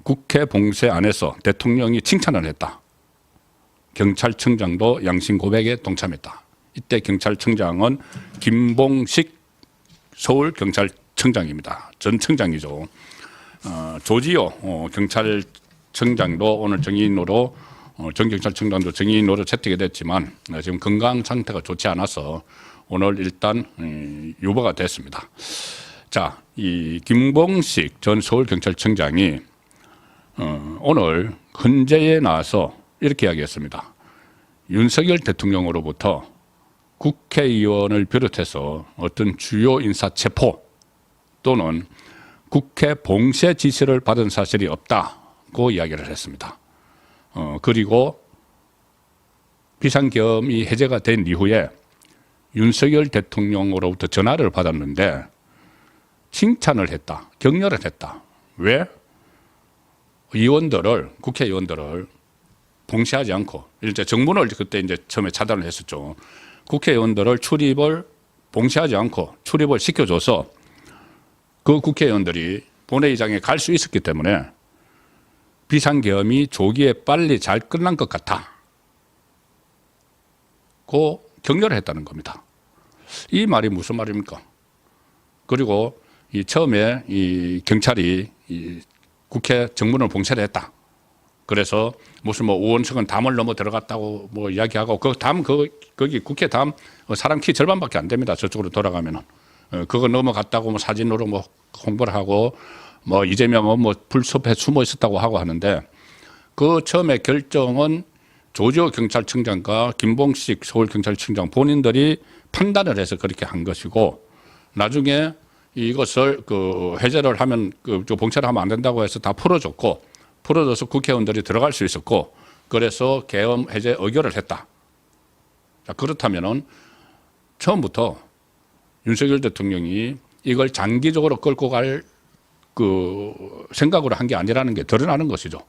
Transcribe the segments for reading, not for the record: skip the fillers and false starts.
국회 봉쇄 안에서 대통령이 칭찬을 했다. 경찰청장도 양심 고백에 동참했다. 이때 경찰청장은 김봉식 서울경찰청장입니다. 전 청장이죠. 조지호 경찰청장도 오늘 정인으로 전 경찰청장도 정인으로 채택이 됐지만 지금 건강 상태가 좋지 않아서 오늘 일단 유보가 됐습니다. 자, 이 김봉식 전 서울경찰청장이 오늘 헌재에 나와서 이렇게 이야기했습니다. 윤석열 대통령으로부터 국회의원을 비롯해서 어떤 주요 인사 체포 또는 국회 봉쇄 지시를 받은 사실이 없다고 이야기를 했습니다. 그리고 비상계엄이 해제가 된 이후에 윤석열 대통령으로부터 전화를 받았는데 칭찬을 했다. 격려를 했다. 왜? 국회의원들을 봉쇄하지 않고, 이제 정문을 그때 이제 처음에 차단을 했었죠. 국회의원들을 출입을 봉쇄하지 않고 출입을 시켜줘서 그 국회의원들이 본회의장에 갈 수 있었기 때문에 비상계엄이 조기에 빨리 잘 끝난 것 같다. 고 격려를 했다는 겁니다. 이 말이 무슨 말입니까? 그리고 이 처음에 이 경찰이 이 국회 정문을 봉쇄를 했다. 그래서 무슨 뭐 의원석은 담을 넘어 들어갔다고 뭐 이야기하고 거기 국회 담 사람 키 절반밖에 안 됩니다. 저쪽으로 돌아가면은 그거 넘어갔다고 뭐 사진으로 뭐 홍보를 하고 뭐 이재명은 뭐 불숲에 숨어 있었다고 하고 하는데 그 처음에 결정은 조지호 경찰청장과 김봉식 서울경찰청장 본인들이 판단을 해서 그렇게 한 것이고 나중에 이것을 해제를 하면 봉쇄를 하면 안 된다고 해서 다 풀어줘서 국회의원들이 들어갈 수 있었고 그래서 계엄 해제 의결을 했다. 자, 그렇다면은 처음부터 윤석열 대통령이 이걸 장기적으로 끌고 갈 생각으로 한 게 아니라는 게 드러나는 것이죠.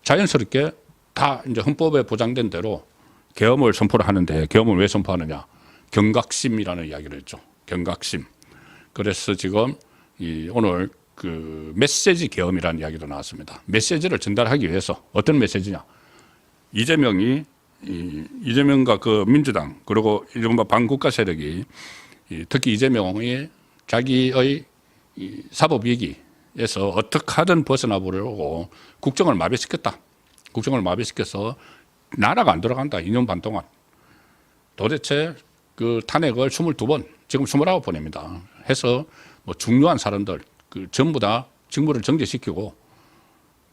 자연스럽게 다 이제 헌법에 보장된 대로 계엄을 선포를 하는데 계엄을 왜 선포하느냐? 경각심이라는 이야기를 했죠. 경각심. 그래서 지금 오늘 메시지 계엄이라는 이야기도 나왔습니다. 메시지를 전달하기 위해서 어떤 메시지냐? 이재명과 민주당 그리고 이른바 반국가 세력이 특히 이재명이 자기의 사법위기에서 어떻게 하든 벗어나 보려고 국정을 마비시켰다. 국정을 마비시켜서 나라가 안 돌아간다. 2년 반 동안. 도대체 탄핵을 22번, 지금 29번입니다. 해서 뭐 중요한 사람들 전부 다 직무를 정지시키고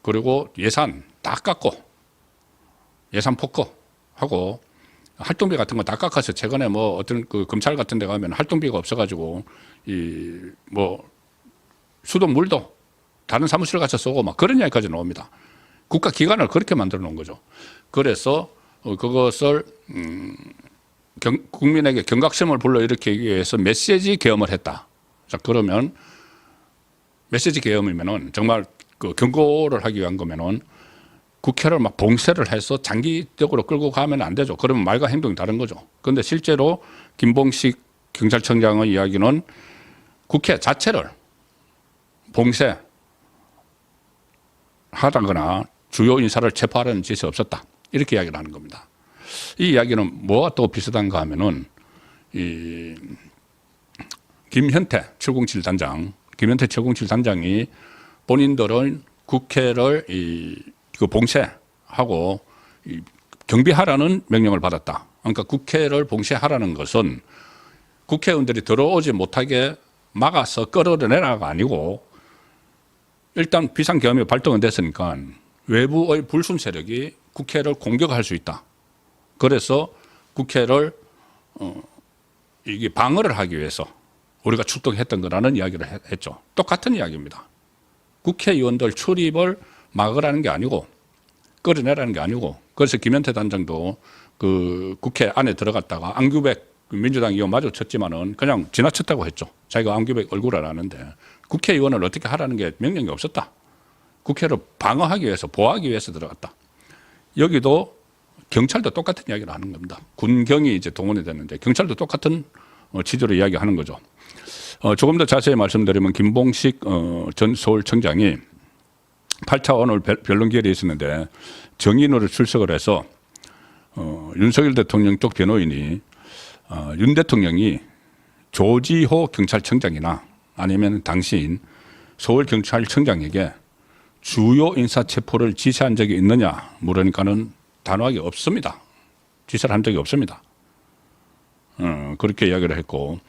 그리고 예산 다 깎고 예산 폭거하고 활동비 같은 거 다 깎아서 최근에 뭐 어떤 검찰 같은 데 가면 활동비가 없어가지고 뭐 수도 물도 다른 사무실 가서 쏘고 막 그런 이야기까지 나옵니다. 국가 기관을 그렇게 만들어 놓은 거죠. 그래서 그것을 국민에게 경각심을 불러일으키기 위해서 메시지 계엄을 했다. 자, 그러면 메시지 계엄이면은 정말 경고를 하기 위한 거면은 국회를 막 봉쇄를 해서 장기적으로 끌고 가면 안 되죠. 그러면 말과 행동이 다른 거죠. 그런데 실제로 김봉식 경찰청장의 이야기는 국회 자체를 봉쇄 하다거나 주요 인사를 체포하라는 지시 없었다. 이렇게 이야기를 하는 겁니다. 이 이야기는 뭐와 또 비슷한가 하면은 김현태 707 단장이 본인들은 국회를 봉쇄하고 경비하라는 명령을 받았다. 그러니까 국회를 봉쇄하라는 것은 국회의원들이 들어오지 못하게 막아서 끌어내라가 아니고 일단 비상계엄이 발동은 됐으니까 외부의 불순 세력이 국회를 공격할 수 있다. 그래서 국회를 이게 방어를 하기 위해서 우리가 출동했던 거라는 이야기를 했죠. 똑같은 이야기입니다. 국회의원들 출입을 막으라는 게 아니고 끌어내라는 게 아니고 그래서 김현태 단장도 국회 안에 들어갔다가 안규백 민주당 의원 마주쳤지만은 그냥 지나쳤다고 했죠. 자기가 안규백 얼굴을 아는데 국회의원을 어떻게 하라는 게 명령이 없었다. 국회를 방어하기 위해서 보호하기 위해서 들어갔다. 여기도 경찰도 똑같은 이야기를 하는 겁니다. 군경이 이제 동원이 됐는데 경찰도 똑같은 취지로 이야기하는 거죠. 조금 더 자세히 말씀드리면 김봉식 전 서울청장이 8차 오늘 변론 기일이 있었는데 정인으로 출석을 해서 윤석열 대통령 쪽 변호인이 윤 대통령이 조지호 경찰청장이나 아니면 당시인 서울경찰청장에게 주요 인사 체포를 지시한 적이 있느냐 물으니까는 단호하게 없습니다. 지시를 한 적이 없습니다. 그렇게 이야기를 했고,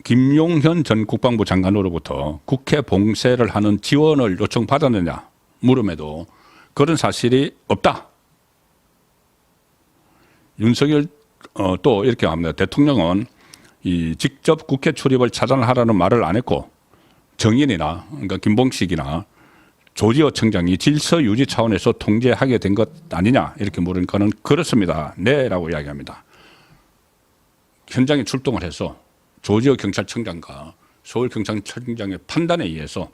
김용현 전 국방부 장관으로부터 국회 봉쇄를 하는 지원을 요청받았느냐 물음에도 그런 사실이 없다. 윤석열 또 이렇게 합니다. 대통령은 직접 국회 출입을 차단하라는 말을 안 했고 정인이나 그러니까 김봉식이나 조지호 청장이 질서 유지 차원에서 통제하게 된 것 아니냐 이렇게 물으니까는 그렇습니다. 네라고 이야기합니다. 현장에 출동을 해서 조지호 경찰청장과 서울경찰청장의 판단에 의해서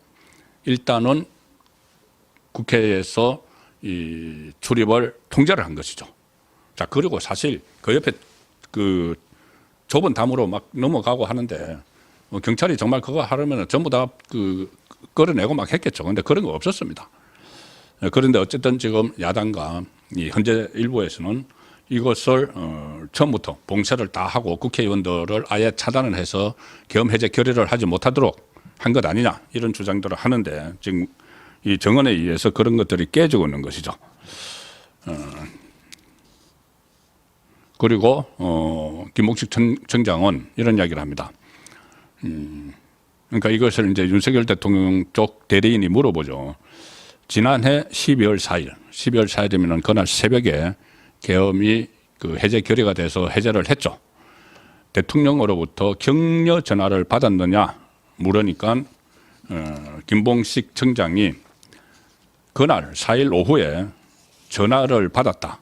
일단은 국회에서 이 출입을 통제를 한 것이죠. 자, 그리고 사실 그 옆에 그 좁은 담으로 막 넘어가고 하는데 경찰이 정말 그거 하려면 전부 다 그 끌어내고 막 했겠죠. 근데 그런 거 없었습니다. 그런데 어쨌든 지금 야당과 이 현재 일부에서는 이것을 처음부터 봉쇄를 다 하고 국회의원들을 아예 차단을 해서 계엄 해제 결의를 하지 못하도록 한 것 아니냐 이런 주장들을 하는데 지금 이 정언에 의해서 그런 것들이 깨지고 있는 것이죠. 그리고 김봉식 청장은 이런 이야기를 합니다. 그러니까 이것을 이제 윤석열 대통령 쪽 대리인이 물어보죠. 지난해 12월 4일이면 그날 새벽에 계엄이 그 해제 결의가 돼서 해제를 했죠. 대통령으로부터 격려 전화를 받았느냐 물으니까 김봉식 청장이 그날 4일 오후에 전화를 받았다.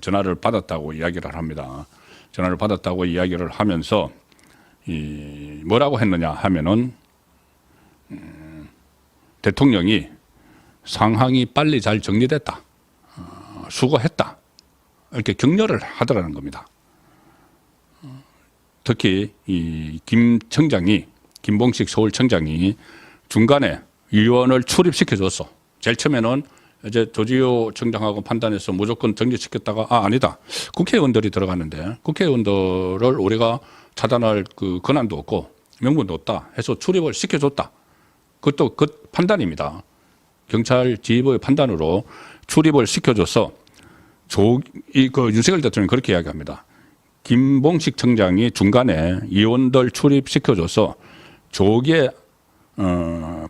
전화를 받았다고 이야기를 합니다. 전화를 받았다고 이야기를 하면서 뭐라고 했느냐 하면은 대통령이 상황이 빨리 잘 정리됐다. 수고했다. 이렇게 격려를 하더라는 겁니다. 특히 이 김 청장이 김봉식 서울청장이 중간에 위원을 출입시켜줬어. 제일 처음에는 이제 조지호 청장하고 판단해서 무조건 정지시켰다가 아니다. 국회의원들이 들어갔는데 국회의원들을 우리가 차단할 그 권한도 없고 명분도 없다 해서 출입을 시켜줬다. 그것도 그 판단입니다. 경찰 지휘부의 판단으로 출입을 시켜줘서 그 윤석열 대통령이 그렇게 이야기합니다. 김봉식 청장이 중간에 의원들 출입시켜줘서 조기에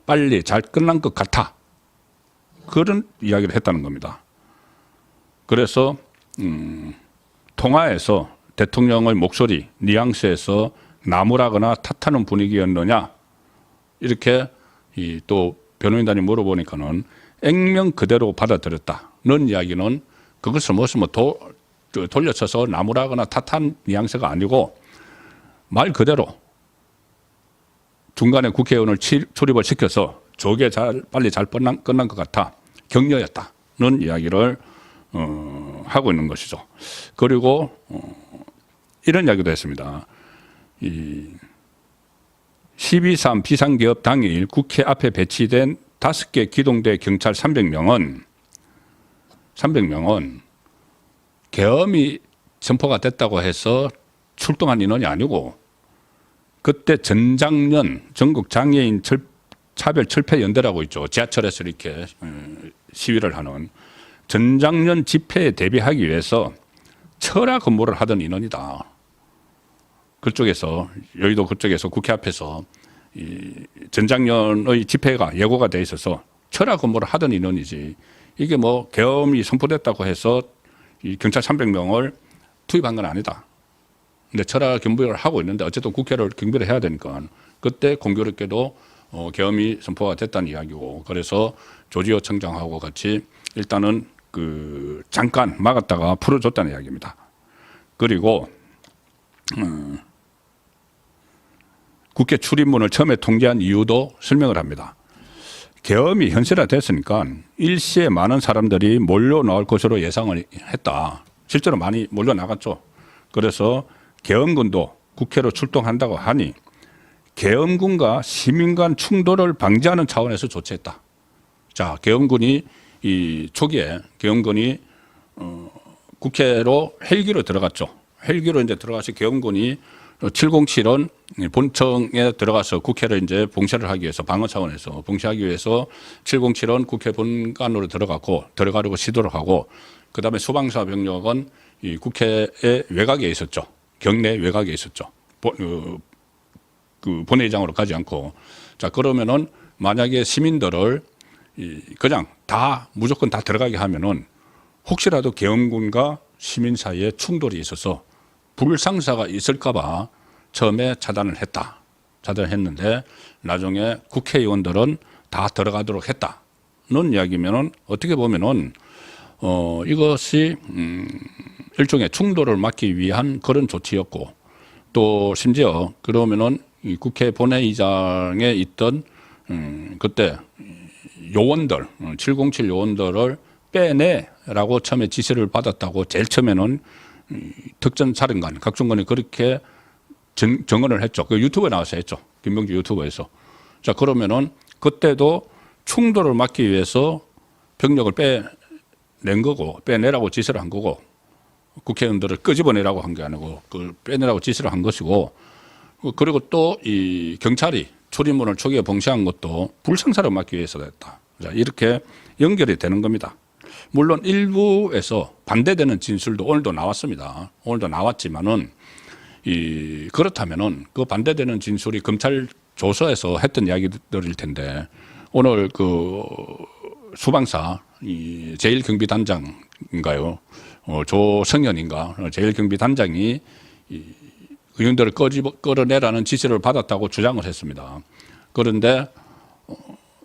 빨리 잘 끝난 것 같아. 그런 이야기를 했다는 겁니다. 그래서 통화에서 대통령의 목소리, 뉘앙스에서 나무라거나 탓하는 분위기였느냐 이렇게 또 변호인단이 물어보니까는 액면 그대로 받아들였다는 이야기는 그것을 무슨 돌려쳐서 나무라거나 탓한 뉘앙스가 아니고 말 그대로 중간에 국회의원을 출입을 시켜서 조기에 빨리 잘 끝난 것 같아 격려였다는 이야기를 하고 있는 것이죠. 그리고 이런 이야기도 했습니다. 12.3 비상기업 당일 국회 앞에 배치된 5개 기동대 경찰 300명은 계엄이 선포가 됐다고 해서 출동한 인원이 아니고 그때 전장년 전국 장애인 차별 철폐 연대라고 있죠. 지하철에서 이렇게 시위를 하는 전장년 집회에 대비하기 위해서 철야 근무를 하던 인원이다. 그쪽에서 여의도 그쪽에서 국회 앞에서 이 전장년의 집회가 예고가 돼 있어서 철야 근무를 하던 인원이지 이게 뭐 계엄이 선포됐다고 해서 이 경찰 300명을 투입한 건 아니다. 근데 철야 경비를 하고 있는데 어쨌든 국회를 경비를 해야 되니까 그때 공교롭게도 계엄이 선포가 됐다는 이야기고 그래서 조지호 청장하고 같이 일단은 그 잠깐 막았다가 풀어줬다는 이야기입니다. 그리고 국회 출입문을 처음에 통제한 이유도 설명을 합니다. 계엄이 현실화됐으니까 일시에 많은 사람들이 몰려 나올 것으로 예상을 했다. 실제로 많이 몰려 나갔죠. 그래서 계엄군도 국회로 출동한다고 하니 계엄군과 시민 간 충돌을 방지하는 차원에서 조치했다. 자, 계엄군이 이 초기에 계엄군이 국회로 헬기로 들어갔죠. 헬기로 이제 들어가서 계엄군이 707원 본청에 들어가서 국회를 이제 봉쇄를 하기 위해서 방어 차원에서 봉쇄하기 위해서 707원 국회 본관으로 들어가려고 시도를 하고 그다음에 소방사 병력은 이 국회의 외곽에 있었죠. 경내 외곽에 있었죠. 그 본회의장으로 가지 않고 자 그러면은 만약에 시민들을 그냥 다 무조건 다 들어가게 하면은 혹시라도 계엄군과 시민 사이에 충돌이 있어서 불상사가 있을까봐 처음에 차단을 했다. 차단을 했는데 나중에 국회의원들은 다 들어가도록 했다는 이야기면은 어떻게 보면은 이것이 일종의 충돌을 막기 위한 그런 조치였고 또 심지어 그러면은 이 국회 본회의장에 있던 그때 요원들 707 요원들을 빼내라고 처음에 지시를 받았다고 제일 처음에는 특전사령관 각종관이 그렇게 정언을 했죠. 그 유튜브에 나와서 했죠. 김병주 유튜브에서. 자 그러면은 그때도 충돌을 막기 위해서 병력을 빼낸 거고 빼내라고 지시를 한 거고 국회의원들을 끄집어내라고 한 게 아니고 그걸 빼내라고 지시를 한 것이고 그리고 또 이 경찰이 출입문을 초기에 봉쇄한 것도 불상사를 막기 위해서 했다. 자 이렇게 연결이 되는 겁니다. 물론 일부에서 반대되는 진술도 오늘도 나왔습니다. 오늘도 나왔지만은 그렇다면은 그 반대되는 진술이 검찰 조서에서 했던 이야기들일 텐데 오늘 그 수방사 제1경비단장인가요? 조성현인가? 제1경비단장이 의원들을 끌어내라는 지시를 받았다고 주장을 했습니다. 그런데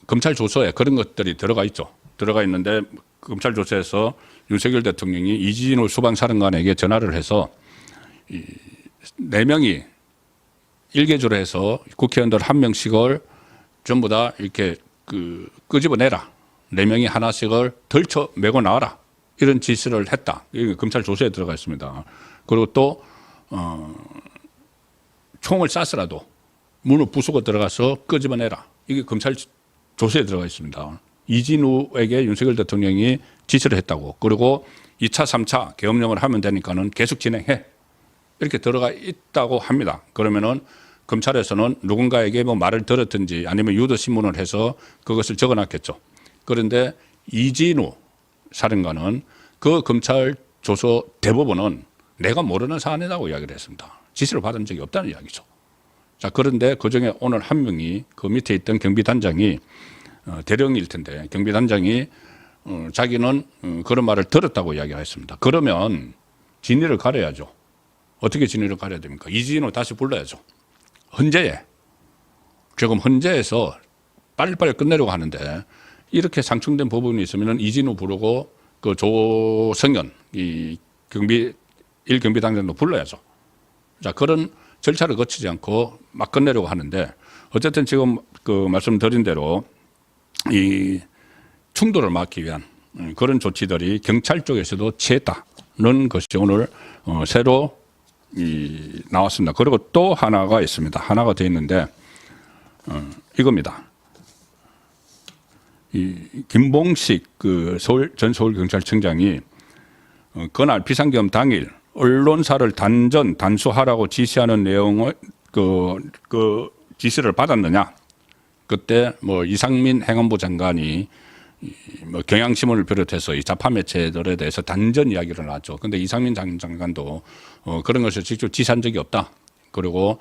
검찰 조서에 그런 것들이 들어가 있죠. 들어가 있는데 검찰 조서에서 윤석열 대통령이 이진우 수방사령관에게 전화를 해서 4명이 일개조로 해서 국회의원들 1명씩을 전부 다 이렇게 끄집어내라. 4명이 하나씩을 덜쳐 메고 나와라. 이런 지시를 했다. 이게 검찰 조서에 들어가 있습니다. 그리고 또 총을 쐈으라도 문을 부수고 들어가서 끄집어내라. 이게 검찰 조서에 들어가 있습니다. 이진우에게 윤석열 대통령이 지시를 했다고. 그리고 2차, 3차 계엄령을 하면 되니까는 계속 진행해. 이렇게 들어가 있다고 합니다. 그러면은 검찰에서는 누군가에게 뭐 말을 들었든지 아니면 유도 신문을 해서 그것을 적어놨겠죠. 그런데 이진우 사령관은 그 검찰 조서 대부분은 내가 모르는 사안이라고 이야기를 했습니다. 지시를 받은 적이 없다는 이야기죠. 자, 그런데 그중에 오늘 한 명이 그 밑에 있던 경비단장이 대령일 텐데 경비단장이 자기는 그런 말을 들었다고 이야기했습니다. 그러면 진위를 가려야죠. 어떻게 진위를 가려야 됩니까? 이진우 다시 불러야죠. 헌재에. 지금 헌재에서 빨리빨리 끝내려고 하는데 이렇게 상충된 부분이 있으면 이진우 부르고 그 조성현 이 일경비단장도 불러야죠. 자, 그런 절차를 거치지 않고 막 끝내려고 하는데 어쨌든 지금 그 말씀드린 대로 이 충돌을 막기 위한 그런 조치들이 경찰 쪽에서도 취했다는 것이 오늘 새로 나왔습니다. 그리고 또 하나가 있습니다. 하나가 더 있는데 이겁니다. 이 김봉식 그 전 서울경찰청장이 그날 비상계엄 당일 언론사를 단수하라고 지시하는 내용을 그 지시를 받았느냐? 그때 뭐 이상민 행안부 장관이 뭐 경향신문을 비롯해서 이 좌파 매체들에 대해서 단전 이야기를 나왔죠. 그런데 이상민 장관도 그런 것을 직접 지시한 적이 없다. 그리고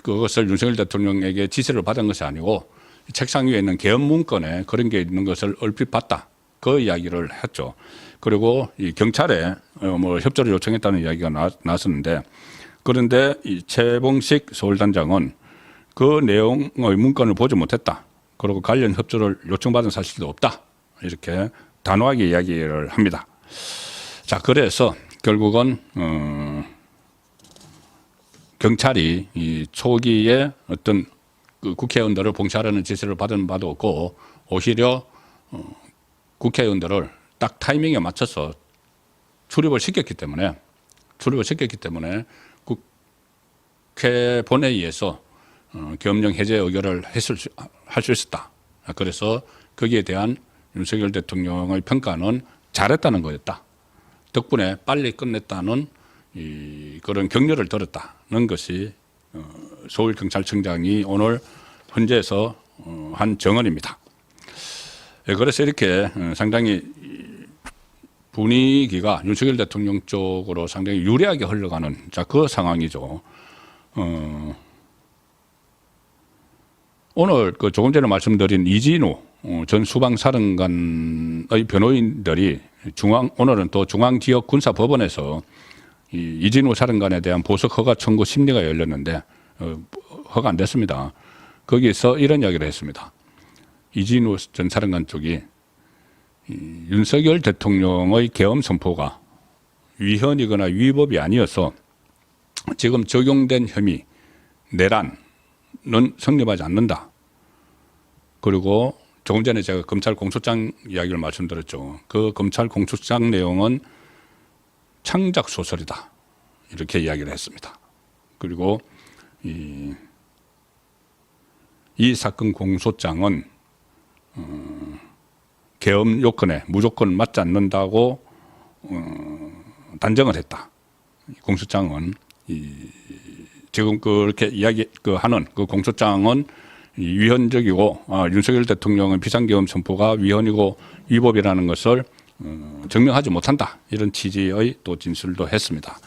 그것을 윤석열 대통령에게 지시를 받은 것이 아니고 책상 위에 있는 계엄 문건에 그런 게 있는 것을 얼핏 봤다. 그 이야기를 했죠. 그리고 이 경찰에 뭐 협조를 요청했다는 이야기가 나왔었는데 그런데 이 최봉식 서울단장은 그 내용의 문건을 보지 못했다. 그리고 관련 협조를 요청받은 사실도 없다. 이렇게 단호하게 이야기를 합니다. 자, 그래서 결국은 경찰이 이 초기에 어떤 그 국회의원들을 봉쇄하라는 지시를 받은 바도 없고 오히려 국회의원들을 딱 타이밍에 맞춰서 출입을 시켰기 때문에 국회 본회의에서 계엄령 해제 의결을 할 수 있었다. 그래서 거기에 대한 윤석열 대통령의 평가는 잘했다는 거였다. 덕분에 빨리 끝냈다는 그런 격려를 들었다는 것이 서울경찰청장이 오늘 헌재에서 한 정언입니다. 그래서 이렇게 상당히 분위기가 윤석열 대통령 쪽으로 상당히 유리하게 흘러가는 그 상황이죠. 오늘 조금 전에 말씀드린 이진우 전 수방사령관의 변호인들이 오늘은 또 중앙지역군사법원에서 이진우 사령관에 대한 보석 허가 청구 심리가 열렸는데 허가 안 됐습니다. 거기서 이런 이야기를 했습니다. 이진우 전 사령관 쪽이 윤석열 대통령의 계엄 선포가 위헌이거나 위법이 아니어서 지금 적용된 혐의 내란은 성립하지 않는다. 그리고 조금 전에 제가 검찰 공소장 이야기를 말씀드렸죠. 그 검찰 공소장 내용은 창작 소설이다. 이렇게 이야기를 했습니다. 그리고 이 사건 공소장은 계엄 요건에 무조건 맞지 않는다고 단정을 했다. 공소장은 지금 그렇게 하는 그 공소장은 위헌적이고 윤석열 대통령의 비상계엄 선포가 위헌이고 위법이라는 것을 증명하지 못한다. 이런 취지의 또 진술도 했습니다.